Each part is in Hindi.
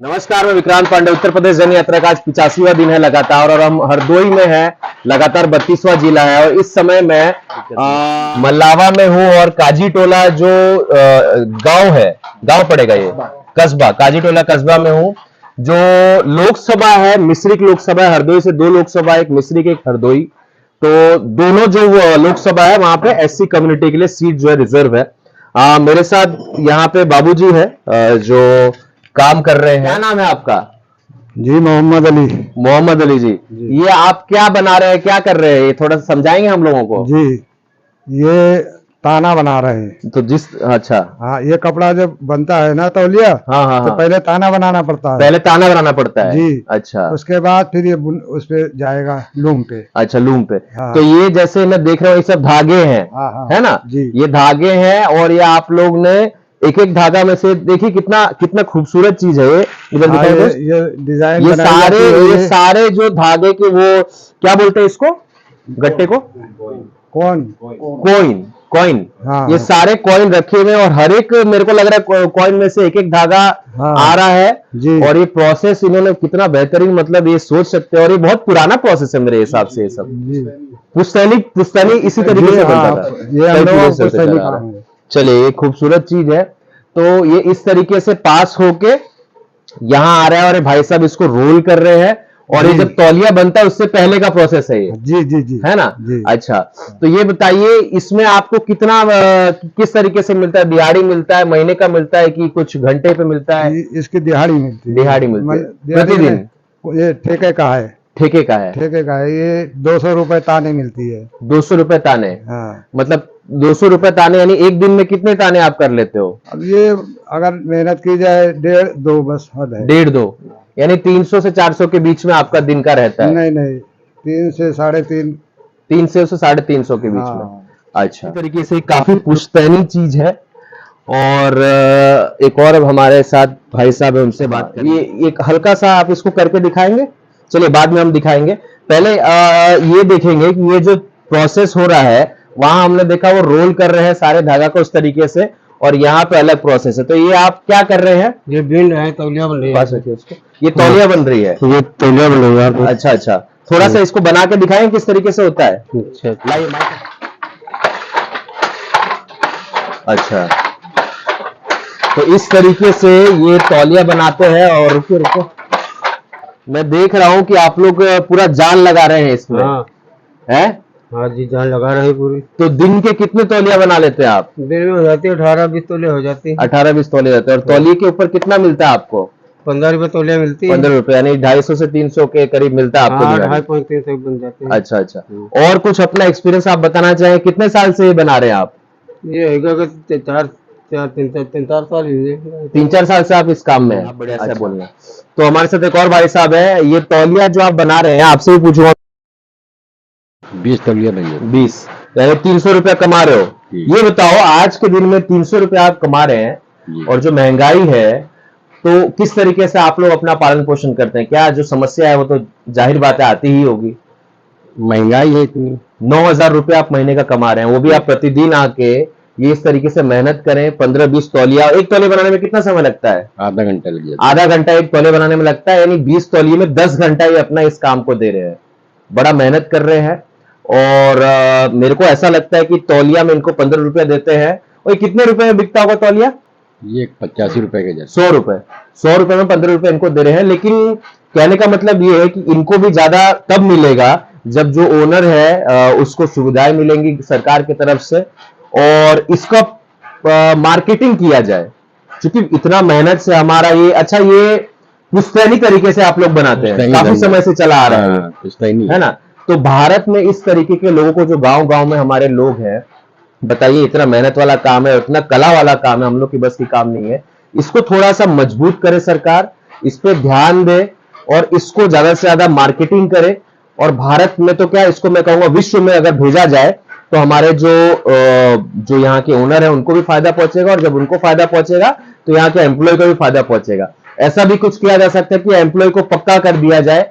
नमस्कार, मैं विक्रांत पांडे। उत्तर प्रदेश जन यात्रा का आज 85वां दिन है लगातार और हम हरदोई में हैं। लगातार 32वां जिला है और इस समय मैं मल्लावा में हूं और काजीटोला जो गांव है, गांव पड़ेगा ये कस्बा, काजीटोला कस्बा में हूं। जो लोकसभा है, मिश्रिक लोकसभा है, हरदोई से 2 लोकसभा, एक मिश्रिक एक हरदोई। तो दोनों जो लोकसभा है वहां पे एससी कम्युनिटी के लिए सीट जो है रिजर्व है। मेरे साथ यहाँ पे बाबूजी है जो काम कर रहे हैं। क्या नाम है आपका? जी मोहम्मद अली। मोहम्मद अली जी। ये आप क्या बना रहे हैं, क्या कर रहे हैं, ये थोड़ा सा समझाएंगे हम लोगों को? जी ये ताना बना रहे हैं। तो अच्छा, हाँ, ये कपड़ा जब बनता है ना तौलिया, हाँ हाँ तो हाँ, पहले ताना बनाना पड़ता है। पहले ताना बनाना पड़ता है जी। अच्छा, उसके बाद फिर ये उस पे जाएगा लूम पे। अच्छा लूम पे। हाँ। तो ये जैसे मैं देख रहा हूँ ये सब धागे हैं, हाँ हाँ है ना जी। ये धागे हैं और ये आप लोग ने एक एक धागा में से देखिए कितना कितना खूबसूरत चीज है ये। इधर हाँ, दिखाओ दोस्त। ये डिजाइन ये बनाई सारे जाती है। ये सारे जो धागे के वो क्या बोलते हैं इसको, गट्टे को? कौन? Coin, coin. हाँ। ये सारे कॉइन रखे हुए हैं और हर एक मेरे को लग रहा है कॉइन में से एक एक धागा हाँ। आ रहा है जी। और ये प्रोसेस इन्होंने कितना बेहतरीन, मतलब ये सोच सकते हैं और ये बहुत पुराना प्रोसेस है मेरे हिसाब से। ये सब जी पुश्तैनी इसी तरीके से बनता हाँ, था, ये हम कई लोगों पीढ़ियों को से होते सही चला आ रहा काम है। है। चलिए, ये खूबसूरत चीज है। तो ये इस तरीके से पास होके यहाँ आ रहा है और ये भाई साहब इसको रोल कर रहे हैं और ये जी। जब तौलिया बनता है उससे पहले का प्रोसेस है ये, जी जी जी है ना? जी। अच्छा, तो ये बताइए इसमें आपको कितना किस तरीके से मिलता है? दिहाड़ी मिलता है, महीने का मिलता है कि कुछ घंटे पे मिलता है? इसकी दिहाड़ी मिलती है। दिहाड़ी मिलती है दिहाड़ी प्रतिदिन? नहीं, ये ठेके का है। ठेके का है? ठेके का है। ये 200 रुपए ताने मिलती है। 200 रुपए ताने? हाँ। मतलब 200 रुपए ताने, यानी एक दिन में कितने ताने आप कर लेते हो? अब ये अगर मेहनत की जाए 1.5 2 बस हद है। 1.5 2, यानी 300 से 400 के बीच में आपका दिन का रहता है? नहीं नहीं, 3 से 3.5। 300 से 350 के बीच में। हाँ। अच्छा, इस तरीके से काफी पुश्तैनी चीज है। और एक और हमारे साथ भाई साहब है, उनसे बात करें। ये एक हल्का सा आप इसको करके दिखाएंगे? चलिए, बाद में हम दिखाएंगे। पहले ये देखेंगे कि ये जो प्रोसेस हो रहा है वहां हमने देखा वो रोल कर रहे हैं सारे धागा को उस तरीके से और यहाँ पे अलग प्रोसेस है। तो ये आप क्या कर रहे हैं? ये बीन है, तौलिया बन रही है। पास रखिए उसको। ये तौलिया बन रही है? ये तौलिया बन रही है। अच्छा अच्छा, थोड़ा सा इसको बना के दिखाएं किस तरीके से होता है। अच्छा लाइए माइक। अच्छा, तो इस तरीके से ये तौलिया बनाते हैं और रुको रुको, मैं देख रहा हूं कि आप लोग पूरा जान लगा रहे हैं इसमें। हाँ है? हाँ जी, जान लगा रही पूरी। तो दिन के कितने तौलिया बना लेते हैं आप? दिन में हो जाती है 18-20 तौलिया हो जाती है। 18-20 तौलिया रहते हैं और तौलिए के ऊपर कितना मिलता है आपको? 15 रुपए तौलिया मिलती है। 15 रुपए, यानी 250 से 300 के करीब मिलता है आपको हाँ, दिहाड़ी? 2.5 तक बन जाते हैं। अच्छा अच्छा, और कुछ अपना एक्सपीरियंस आप बताना चाहें? कितने साल से ये बना रहे हैं आप? ये है कि 3-4 साल हुए। 3-4 साल से आप इस काम में हैं? बढ़िया से बोलना। तो हमारे साथ एक और भाई साहब है। ये तौलिया जो आप बना रहे हैं, आपसे भी पूछूंगा। 20 तौलिया नहीं है। 20, यानी 300 रुपया कमा रहे हो। ये बताओ, आज के दिन में 300 रुपया आप कमा रहे हैं और जो महंगाई है, तो किस तरीके से आप लोग अपना पालन पोषण करते हैं? क्या जो समस्या है वो तो जाहिर बात है आती ही होगी। महंगाई है इतनी। 9,000 रुपया आप महीने का कमा रहे हैं, वो भी आप प्रतिदिन आके ये इस तरीके से मेहनत करें। 15-20 तौलिया, एक तौलिया बनाने में कितना समय लगता है? आधा घंटा लग जाता है। आधा घंटा एक तौलिया बनाने में लगता है, यानी 20 तौलिए में 10 घंटा ये अपना इस काम को दे रहे हैं। बड़ा मेहनत कर रहे हैं और मेरे को ऐसा लगता है कि तौलिया में इनको 15 रुपया देते हैं। और ये कितने रुपए में बिकता होगा तौलिया? ये 85 रुपए के जैसे। 100 रुपए। 100 रुपए में 15 रुपए इनको दे रहे हैं। लेकिन कहने का मतलब ये है कि इनको भी ज्यादा तब मिलेगा जब जो ओनर है उसको सुविधाएं मिलेंगी सरकार की तरफ से और इसका मार्केटिंग किया जाए, क्योंकि इतना मेहनत से हमारा ये, अच्छा ये पुश्तैनी तरीके से आप लोग बनाते हैं, काफी समय से चला आ रहा है ना? तो भारत में इस तरीके के लोगों को, जो गांव गांव में हमारे लोग हैं, बताइए, इतना मेहनत वाला काम है, इतना कला वाला काम है, हम लोग की बस की काम नहीं है। इसको थोड़ा सा मजबूत करे सरकार, इस पे ध्यान दे और इसको ज्यादा से ज्यादा मार्केटिंग करे। और भारत में तो क्या, इसको मैं कहूंगा विश्व में अगर भेजा जाए तो हमारे जो यहाँ के ओनर है उनको भी फायदा पहुंचेगा और जब उनको फायदा पहुंचेगा तो यहाँ के एम्प्लॉय को भी फायदा पहुंचेगा। ऐसा भी कुछ किया जा सकता है कि एम्प्लॉय को पक्का कर दिया जाए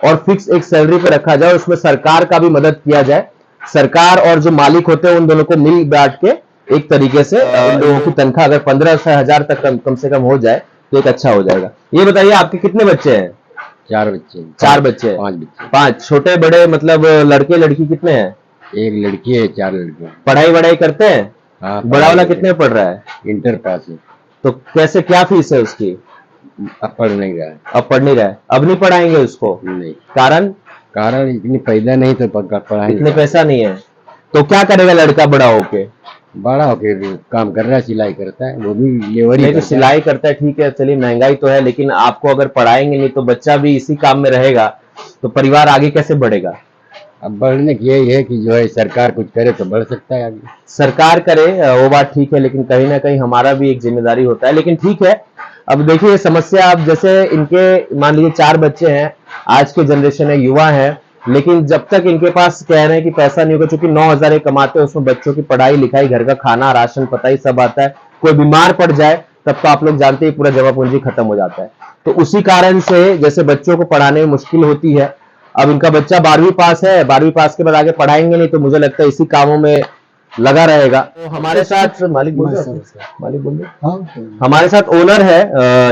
और फिक्स एक सैलरी पे रखा जाए, उसमें सरकार का भी मदद किया जाए। सरकार और जो मालिक होते हैं उन दोनों को मिल बांट के एक तरीके से उन लोगों की तनख्वाह अगर 15,000 तक कम से कम हो जाए तो एक अच्छा हो जाएगा। ये बताइए आपके कितने बच्चे हैं? 4 बच्चे, 4 बच्चे हैं। 5 बच्चे, 5 छोटे बड़े मतलब लड़के लड़की कितने हैं? 1 लड़की है, 4 लड़के। पढ़ाई वढ़ाई करते हैं? हाँ, बड़ा वाला कितने में पढ़ रहा है? इंटर पास है। तो कैसे क्या फीस है उसकी? अब पढ़ नहीं रहा है। अब पढ़ नहीं रहा है, अब नहीं पढ़ाएंगे उसको? नहीं, कारण? कारण इतनी पैदा नहीं तो पढ़ाई इतने पैसा नहीं है, तो क्या करेगा लड़का बड़ा होके? बड़ा होके काम कर रहा है, सिलाई करता है, वो भी लेबर ही नहीं तो करता है। सिलाई करता है, ठीक है, चलिए महंगाई तो है, लेकिन आपको अगर पढ़ाएंगे नहीं तो बच्चा भी इसी काम में रहेगा तो परिवार आगे कैसे बढ़ेगा? अब बढ़ने की यही है कि जो है सरकार कुछ करे तो बढ़ सकता है आगे। सरकार करे वो बात ठीक है, लेकिन कहीं ना कहीं हमारा भी एक जिम्मेदारी होता है। लेकिन ठीक है, अब देखिए ये समस्या, अब जैसे इनके मान लीजिए 4 बच्चे हैं, आज के जनरेशन है, युवा है, लेकिन जब तक इनके पास कह रहे हैं कि पैसा नहीं होगा, चूंकि 9,000 ये कमाते हैं, उसमें बच्चों की पढ़ाई लिखाई, घर का खाना, राशन पता ही सब आता है, कोई बीमार पड़ जाए तब तो आप लोग जानते हैं पूरा जमा पूंजी खत्म हो जाता है। तो उसी कारण से जैसे बच्चों को पढ़ाने में मुश्किल होती है। अब इनका बच्चा 12वीं पास है, 12वीं पास के बाद आगे पढ़ाएंगे नहीं तो मुझे लगता है इसी कामों में लगा रहेगा। तो हमारे साथ मालिक बोल रहे, मालिक बोल रहे, हमारे साथ ओनर है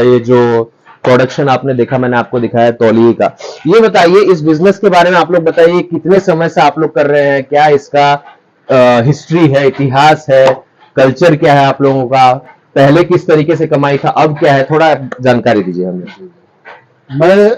ये जो प्रोडक्शन आपने देखा, मैंने आपको दिखाया तौलिए का। ये बताइए इस बिजनेस के बारे में आप लोग बताइए, कितने समय से आप लोग कर रहे हैं, क्या इसका हिस्ट्री है, इतिहास है, कल्चर क्या है आप लोगों का, पहले किस तरीके से कमाई था, अब क्या है, थोड़ा जानकारी दीजिए हमें। मैं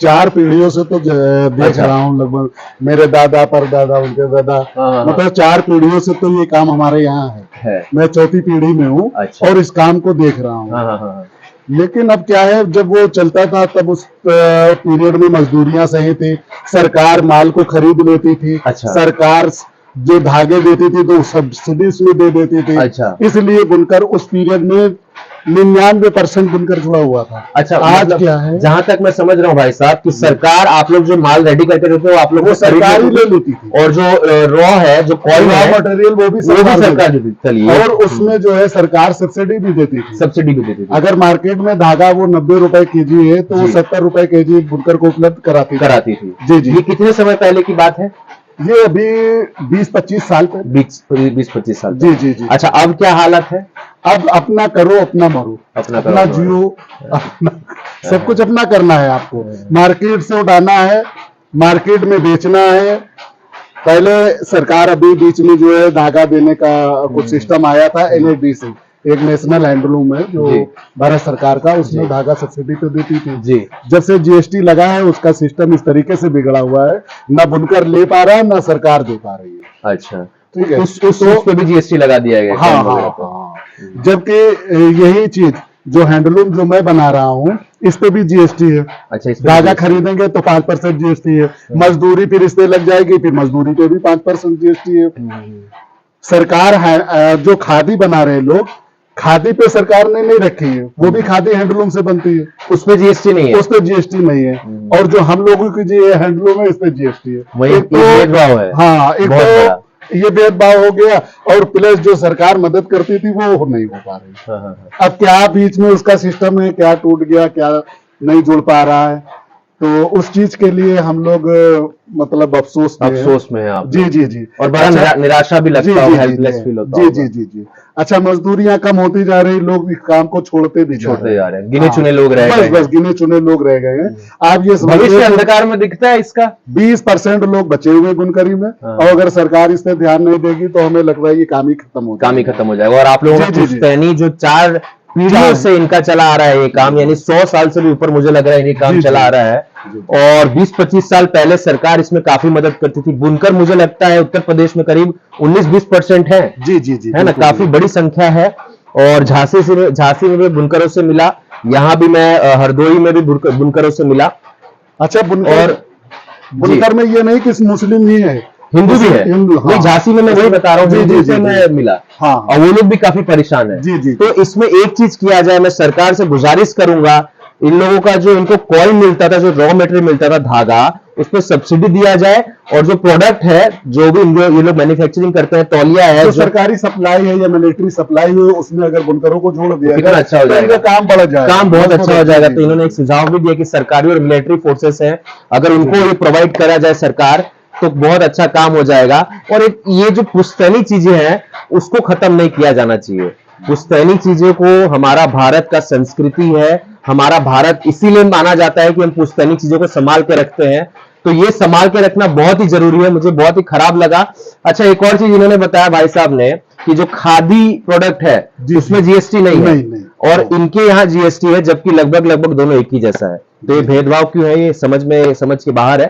4 पीढ़ियों से तो देख रहा हूँ, लगभग मेरे दादा परदादा उनके दादा, हाँ। मतलब 4 पीढ़ियों से तो ये काम हमारे यहाँ है। मैं 4थी पीढ़ी में हूँ। अच्छा। और इस काम को देख रहा हूँ। हाँ। लेकिन अब क्या है, जब वो चलता था तब उस पीरियड में मजदूरियां सही थी, सरकार माल को खरीद लेती थी। अच्छा। सरकार जो धागे देती थी तो सब्सिडी उसमें दे देती थी। अच्छा। इसलिए बुनकर उस पीरियड में 99% बुनकर जुड़ा हुआ था। अच्छा, आज मतलब क्या है, जहां तक मैं समझ रहा हूँ भाई साहब कि सरकार आप लोग जो माल रेडी करके देते हो आप लोग वो सरकार ही ले लेती थी, और जो रॉ है, जो कॉइन रॉ है, मटेरियल वो भी सरकार देती थी। चलिए, और उसमें जो है सरकार सब्सिडी भी देती थी। सब्सिडी भी देती थी। अगर मार्केट में धागा वो 90 रुपए केजी है तो वो जी। 70 रुपए केजी बुनकर को उपलब्ध कराती थी। जी जी। ये कितने समय पहले की बात है? ये अभी 20-25 साल पहले। 20-25 साल जी जी जी। अच्छा, अब क्या हालत है? अब अपना करो अपना मरो, अपना जियो, अपना सब कुछ अपना करना है आपको। मार्केट से उठाना है, मार्केट में बेचना है। पहले सरकार अभी बीच में जो है धागा देने का कुछ सिस्टम आया था NHD से, एक नेशनल हैंडलूम है जो भारत सरकार का, उसमें धागा सब्सिडी पे देती थी जी। जब से GST लगा है उसका सिस्टम इस तरीके से बिगड़ा हुआ है, ना बुनकर ले पा रहा है ना सरकार दे पा रही है। अच्छा, ठीक है, उस पे भी GST लगा दिया गया। हाँ। जबकि यही चीज जो हैंडलूम जो मैं बना रहा हूँ इस पे भी GST है। अच्छा, धागा खरीदेंगे तो 5% GST है, मजदूरी फिर इस पे लग जाएगी, फिर मजदूरी पे भी 5% GST है। सरकार है जो खादी बना रहे लोग, खादी पे सरकार ने नहीं रखी है, वो भी खादी हैंडलूम से बनती है, उसपे GST नहीं है। उस पे GST नहीं है। और जो हम लोगों की जो हैंडलूम है इस पे GST है। वही भेदभाव है। हाँ, एक तो ये भेदभाव हो गया, और प्लस जो सरकार मदद करती थी वो नहीं हो पा रही। अब क्या बीच में उसका सिस्टम है, क्या टूट गया, क्या नहीं जुड़ पा रहा है, तो उस चीज के लिए हम लोग मतलब अफसोस में है आप। जी जी जी। और बड़ा निराशा भी लगता है, हेल्पलेस फील होता है। जी जी जी। अच्छा, मजदूरियां कम होती जा रही, लोग इस काम को छोड़ते जा रहे हैं, गिने चुने लोग रह गए। बस गिने चुने लोग रह गए हैं। आप ये भविष्य अंधकार में दिखता है इसका। 20% लोग बचे हुए बुनकरी में, और अगर सरकार इस पे ध्यान नहीं देगी तो हमें लग रहा है ये काम ही खत्म हो जाएगा। और आप लोगों का जो 4 पीढ़ियों से इनका चला आ रहा है ये काम, यानी 100 साल से भी ऊपर मुझे लग रहा है ये काम चला आ रहा है। और 20-25 साल पहले सरकार इसमें काफी मदद करती थी। बुनकर मुझे लगता है उत्तर प्रदेश में करीब 19-20% है। जी जी जी, है ना, काफी बड़ी संख्या है। और झांसी में भी बुनकरों से मिला, यहाँ भी मैं हरदोई में भी बुनकरों से मिला। अच्छा, बुनकर में ये नहीं कि मुस्लिम ही है, हिंदू भी है। हाँ। झांसी में मैं वही बता रहा हूँ, हिंदू से मैं मिला। हाँ। और वो लोग भी काफी परेशान है। जी जी। तो इसमें एक चीज किया जाए, मैं सरकार से गुजारिश करूंगा, इन लोगों का जो इनको कॉइन मिलता था, जो रॉ मटेरियल मिलता था धागा, उस पर सब्सिडी दिया जाए, और जो प्रोडक्ट है जो भी ये लोग मैन्युफैक्चरिंग करते हैं, तौलिया है, जो सरकारी सप्लाई है या मिलिट्री सप्लाई है, उसमें अगर बुनकरों को जोड़ दिया जाए अच्छा हो जाएगा, काम बढ़ जाएगा, काम बहुत अच्छा हो जाएगा। तो इन्होंने एक सुझाव भी दिया कि सरकारी और मिलिट्री फोर्सेस है, अगर उनको ये प्रोवाइड करा जाए सरकार तो बहुत अच्छा काम हो जाएगा। और ये जो पुश्तैनी चीजें हैं उसको खत्म नहीं किया जाना चाहिए। पुश्तैनी चीजों को हमारा भारत का संस्कृति है, हमारा भारत इसीलिए माना जाता है कि हम पुश्तैनी चीजों को संभाल के रखते हैं, तो ये संभाल के रखना बहुत ही जरूरी है। मुझे बहुत ही खराब लगा। अच्छा, एक और चीज इन्होंने बताया भाई साहब ने कि जो खादी प्रोडक्ट है उसमें जीएसटी नहीं है, और इनके यहाँ जीएसटी है, जबकि लगभग दोनों एक ही जैसा है। तो ये भेदभाव क्यों है, ये समझ के बाहर है।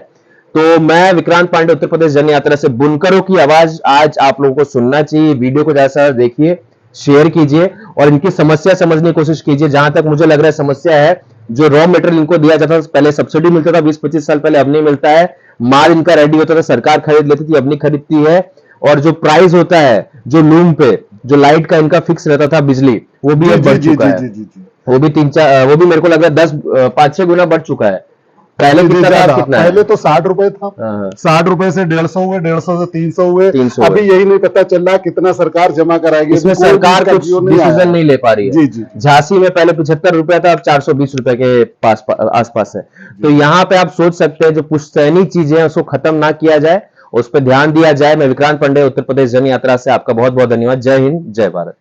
तो मैं विक्रांत पांडे, उत्तर प्रदेश जन यात्रा से बुनकरों की आवाज आज आप लोगों को सुनना चाहिए। वीडियो को ज्यादा से ज्यादा देखिए, शेयर कीजिए और इनकी समस्या समझने की कोशिश कीजिए। जहां तक मुझे लग रहा है समस्या है, जो रॉ मटेरियल इनको दिया जाता था, पहले सब्सिडी मिलता था 20-25 साल पहले, अब नहीं मिलता है। माल इनका रेडी होता था, सरकार खरीद लेती थी, अब नहीं खरीदती है। और जो प्राइस होता है, जो लूम पे जो लाइट का इनका फिक्स रहता था बिजली, वो भी अब बढ़ चुका है। वो भी 3-4, वो भी मेरे को लग रहा है 10-5-6 गुना बढ़ चुका है। पहले कितना था? पहले तो 60 रुपए था, 60 रुपए से 150 हुए, 150 से 300 हुए। अभी यही नहीं पता चल रहा कितना सरकार जमा कराएगी। इसमें सरकार कुछ डिसीजन नहीं ले पा रही है। जी। झांसी में पहले 75 रुपया था, अब 420 रुपए के आसपास है। तो यहाँ पे आप सोच सकते हैं, जो पुश्तैनी चीजें हैं उसको खत्म ना किया जाए, उस पर ध्यान दिया जाए। मैं विक्रांत पांडे, उत्तर प्रदेश जन यात्रा से आपका बहुत बहुत धन्यवाद। जय हिंद, जय भारत।